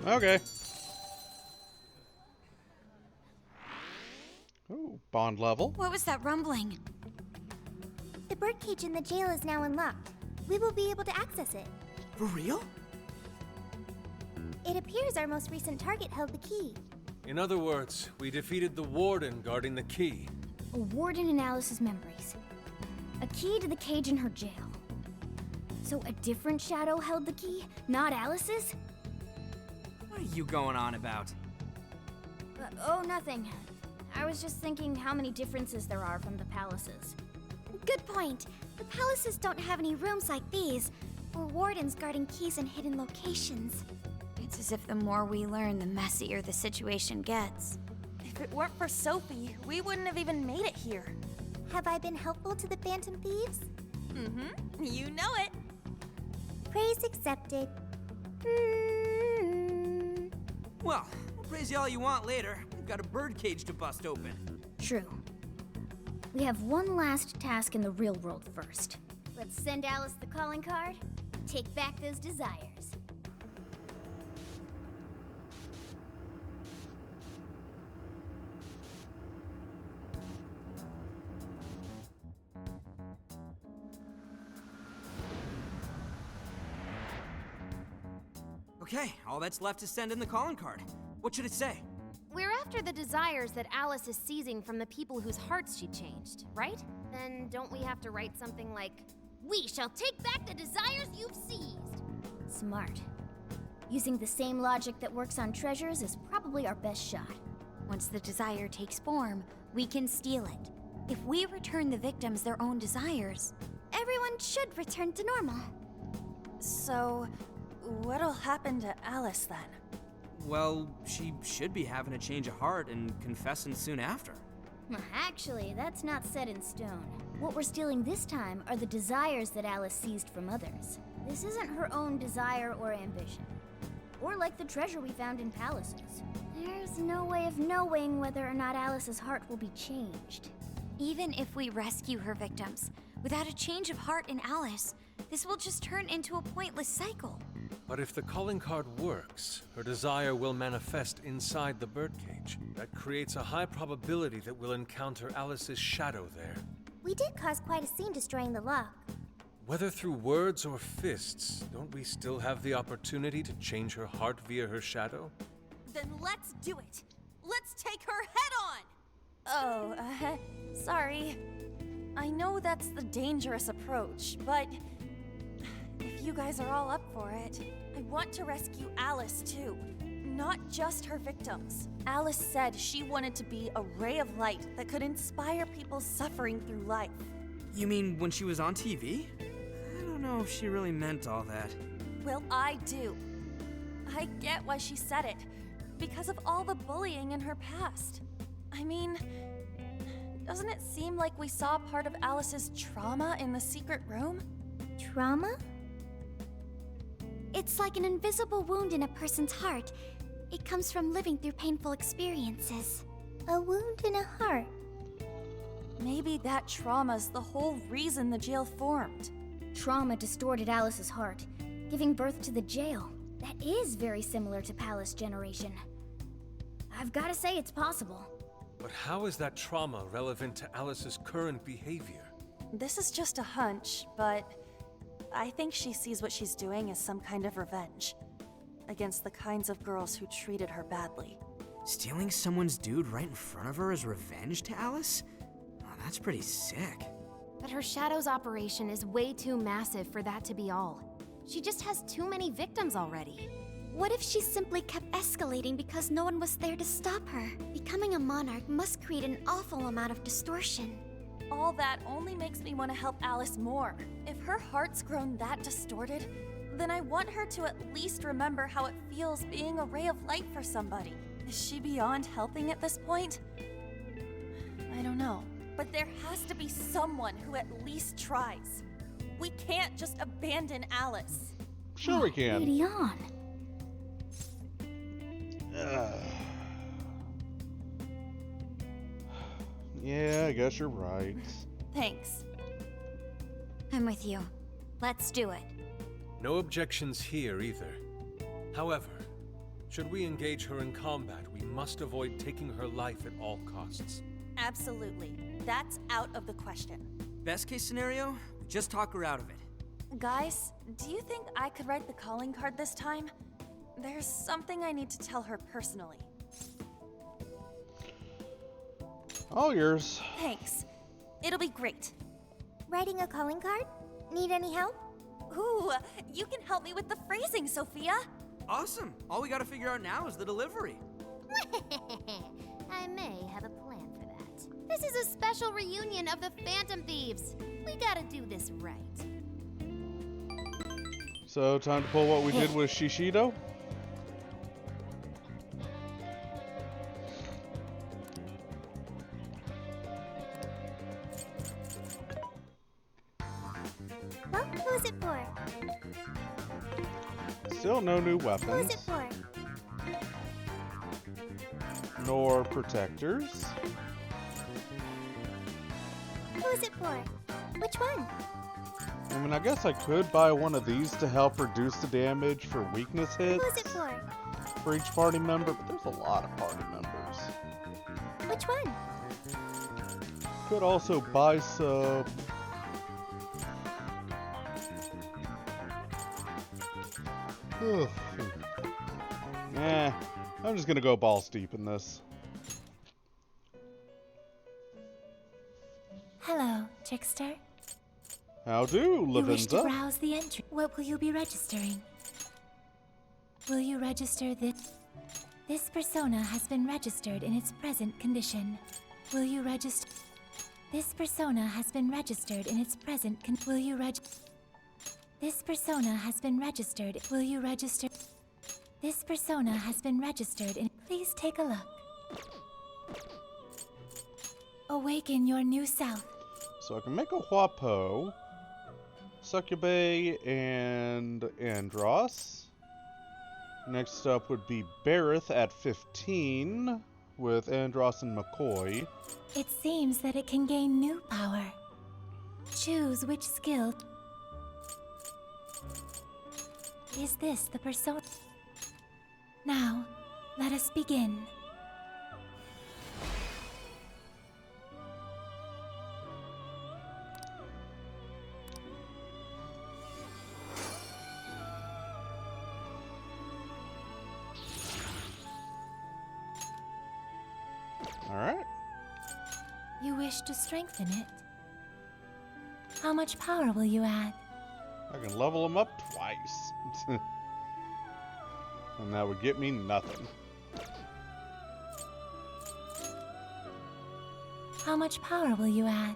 Okay. Ooh, bond level. What was that rumbling? The birdcage in the jail is now unlocked. We will be able to access it. For real? It appears our most recent target held the key. In other words, we defeated the warden guarding the key. A warden in Alice's memories. A key to the cage in her jail. So a different shadow held the key, not Alice's? What are you going on about? Oh, nothing. I was just thinking how many differences there are from the palaces. Good point. The palaces don't have any rooms like these, or wardens guarding keys in hidden locations. It's as if the more we learn, the messier the situation gets. If it weren't for Sophie, we wouldn't have even made it here. Have I been helpful to the Phantom Thieves? Mm-hmm. You know it. Praise accepted. Well, I'll praise you all you want later. We've got a birdcage to bust open. True. We have one last task in the real world first. Let's send Alice the calling card, take back those desires. Okay, all that's left is send in the calling card. What should it say? We're after the desires that Alice is seizing from the people whose hearts she changed, right? Then don't we have to write something like, "We shall take back the desires you've seized"? Smart. Using the same logic that works on treasures is probably our best shot. Once the desire takes form, we can steal it. If we return the victims their own desires, Everyone should return to normal. So, what'll happen to Alice then? Well, she should be having a change of heart and confessing soon after. Actually, that's not set in stone. What we're stealing this time are the desires that Alice seized from others. This isn't her own desire or ambition. Or like the treasure we found in palaces. There's no way of knowing whether or not Alice's heart will be changed. even if we rescue her victims, without a change of heart in Alice, this will just turn into a pointless cycle. But if the calling card works, her desire will manifest inside the birdcage. That creates a high probability that we'll encounter Alice's shadow there. We did cause quite a scene destroying the lock. Whether through words or fists, don't we still have the opportunity to change her heart via her shadow? Then let's do it! Let's take her head on! Oh, sorry. I know that's the dangerous approach, but if you guys are all up for it, I want to rescue Alice too. Not just her victims. Alice said she wanted to be a ray of light that could inspire people suffering through life. You mean when she was on TV? I don't know if she really meant all that. Well, I do. I get why she said it. Because of all the bullying in her past. I mean, doesn't it seem like we saw part of Alice's trauma in the secret room? Trauma? It's like an invisible wound in a person's heart. It comes from living through painful experiences. A wound in a heart. Maybe that trauma's the whole reason the jail formed. Trauma distorted Alice's heart, giving birth to the jail. That is very similar to Palace Generation. I've gotta say it's possible. But how is that trauma relevant to Alice's current behavior? This is just a hunch, but I think she sees what she's doing as some kind of revenge against the kinds of girls who treated her badly. Stealing someone's dude right in front of her as revenge to Alice? Oh, that's pretty sick. But her Shadow's operation is way too massive for that to be all. She just has too many victims already. What if she simply kept escalating because no one was there to stop her? Becoming a monarch must create an awful amount of distortion. All that only makes me want to help Alice more. If her heart's grown that distorted, then I want her to at least remember how it feels being a ray of light for somebody. Is she beyond helping at this point? I don't know. But there has to be someone who at least tries. We can't just abandon Alice. Sure we can. Lady on. Yeah, I guess you're right. Thanks. I'm with you. Let's do it. No objections here either. However, Should we engage her in combat, we must avoid taking her life at all costs. Absolutely. That's out of the question. Best case scenario, we just talk her out of it. Guys, do you think I could write the calling card this time? There's something I need to tell her personally. All yours. Thanks. It'll be great. Writing a calling card? Need any help? Ooh, you can help me with the phrasing, Sophia. Awesome. All we gotta figure out now is the delivery. I may have a plan for that. This is a special reunion of the Phantom Thieves. We gotta do this right. So, time to pull what we did with Shishido? Well, who's it for? Still no new Who's weapons, it for? nor protectors. Who's it for? Which one? I mean, I guess I could buy one of these to help reduce the damage for weakness hits Who's it for? each party member, but there's a lot of party members. Which one? Could also buy some... I'm just gonna go balls deep in this. Hello, Trickster. How do, You wish to Lavinza? browse the entry. What will you be registering? Will you register this? This persona has been registered in its present condition. Will you register? This persona has been registered in its present Will you This persona has been registered. Will you register? This persona has been registered in. Please take a look. Awaken your new self. So I can make a Huapo, Succube, and Andros. Next up would be Bareth at 15, with Andros and McCoy. It seems that it can gain new power. Choose which skill. Is this the persona? Now, let us begin. Alright. You wish to strengthen it? How much power will you add? I can level them up twice. And that would get me nothing. How much power will you add?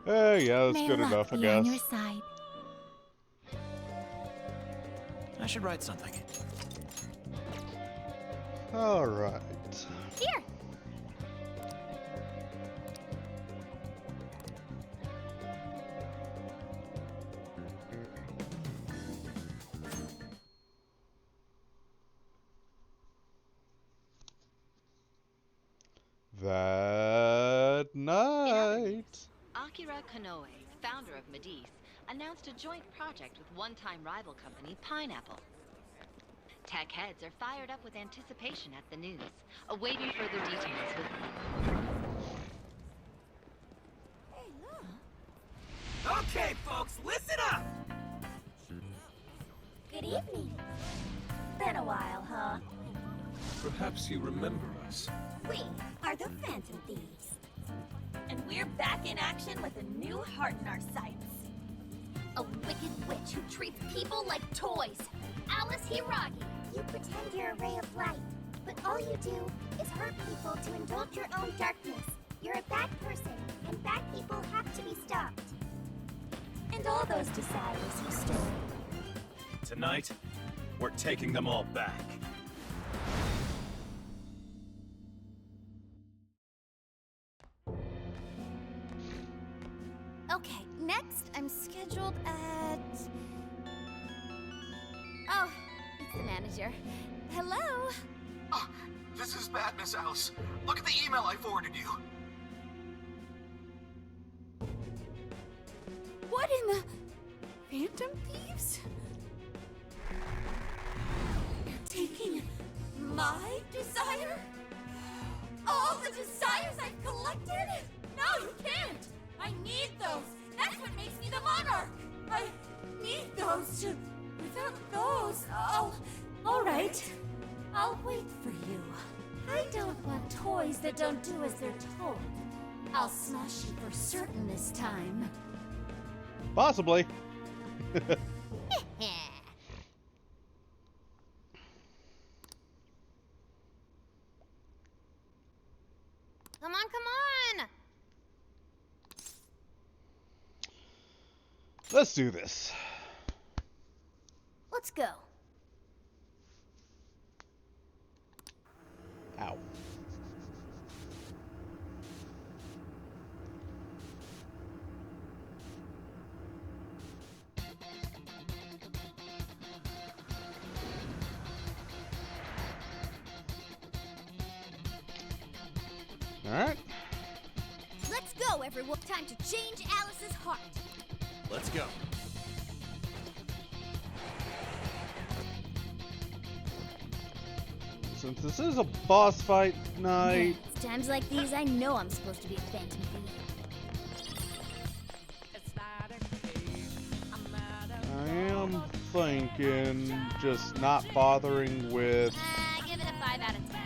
Yeah, that's May good luck enough, I be on your guess. side. I should write something. Alright. Here! That night. Akira Konoe, founder of Medivh, announced a joint project with one-time rival company Pineapple. Tech heads are fired up with anticipation at the news, awaiting further details with... Okay, folks, listen up! Good evening. Been a while, huh? Perhaps you remember us. We are the Phantom Thieves. And we're back in action with a new heart in our sights. A wicked witch who treats people like toys. Alice Hiragi. You pretend you're a ray of light, but all you do is hurt people to indulge your own darkness. You're a bad person, and bad people have to be stopped. And all those desires you stole. Tonight, we're taking them all back. Okay, next I'm scheduled at... Oh, it's the manager. Hello? Ah, this is bad, Miss Alice. Look at the email I forwarded you. What in the... Phantom Thief? elected? No, you can't! I need those! That's what makes me the monarch! I need those to... Without those, all right. I'll wait for you. I don't want toys that don't do as they're told. I'll smash you for certain this time. Possibly. Come on, come on! Let's do this. Let's go. Ow. Alright. Let's go, everyone. Time to change Alice's heart. Let's go. Since this is a boss fight night, It's times like these I know I'm supposed to be a phantom thief. I am thinking just not bothering with Give it a 5 out of 10.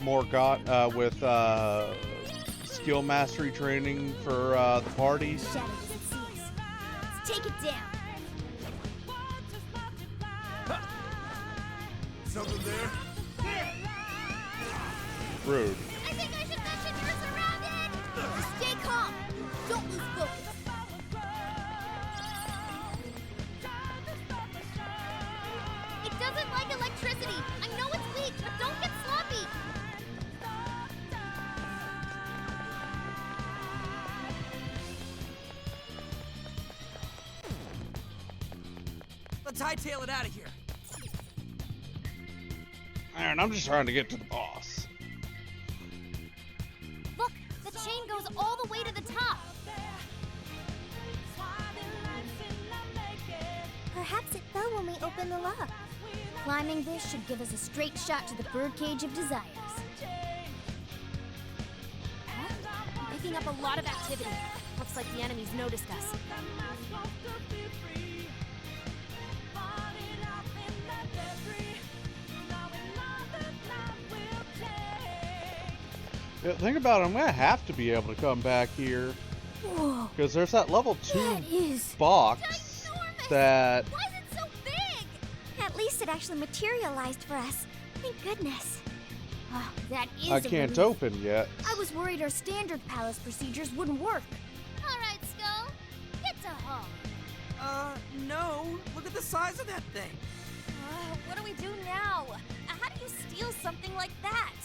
more with skill mastery training for the party. Shadow doesn't see us. Let's take it down. Something there? Rude. I think I should mention you're surrounded! Just stay calm. Don't lose focus. It doesn't like electricity. I know it's weak, but don't get sloppy. Let's hightail it out of here. Man, I'm just trying to get to the boss. Look, the chain goes all the way to the top. Perhaps it fell when we opened the lock. Climbing this should give us a straight shot to the birdcage of desires. Huh? I'm picking up a lot of activity. Looks like the enemies noticed us. Yeah, think about it, I'm gonna have to be able to come back here. Whoa. Because there's that level 2 That is box that... Why is it so big? At least it actually materialized for us. Thank goodness. Oh, that is I a can't relief. open yet. I was worried our standard palace procedures wouldn't work. All right, Skull. Get to home. No. Look at the size of that thing. What do we do now? How do you steal something like that?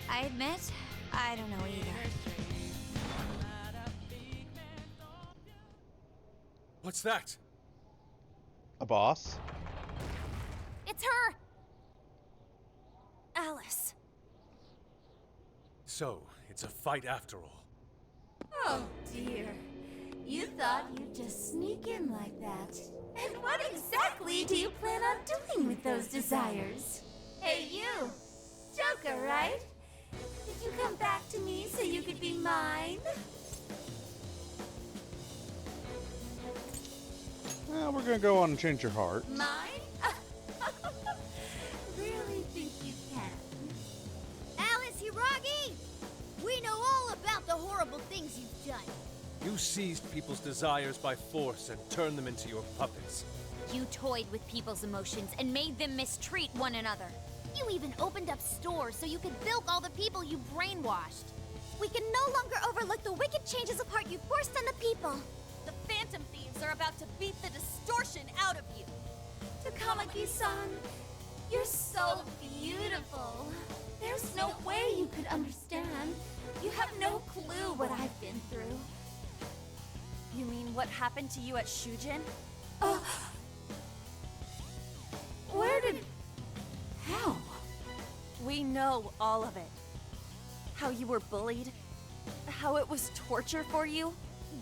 I admit, I don't know either. What's that? A boss? It's her! Alice. So, it's a fight after all. Oh dear. You thought you'd just sneak in like that. And what exactly do you plan on doing with those desires? Hey you! Joker, right? Did you come back to me so you could be mine? Well, we're gonna go on and change your heart. Mine? Really think you can? Alice Hiragi! We know all about the horrible things you've done. You seized people's desires by force and turned them into your puppets. You toyed with people's emotions and made them mistreat one another. You even opened up stores so you could bilk all the people you brainwashed. We can no longer overlook the wicked changes of heart you forced on the people. The Phantom Thieves are about to beat the distortion out of you. Takamaki-san, you're so beautiful. There's no way you could understand. You have no clue what I've been through. You mean what happened to you at Shujin? Where did... How? We know all of it. How you were bullied, how it was torture for you,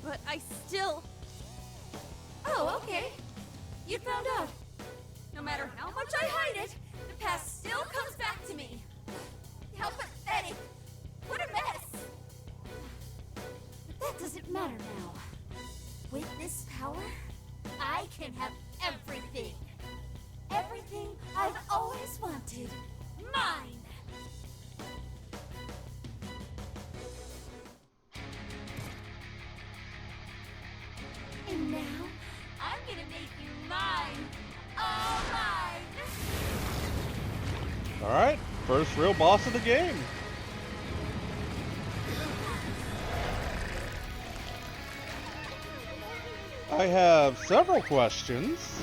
but I still... Oh, okay. You found out. No matter how much I hide it, the past still comes back to me. How pathetic. What a mess. matter now? With this power, I can have everything. Everything I've always wanted. Mine! And now, I'm gonna make you mine. All mine! Alright, first real boss of the game. I have several questions.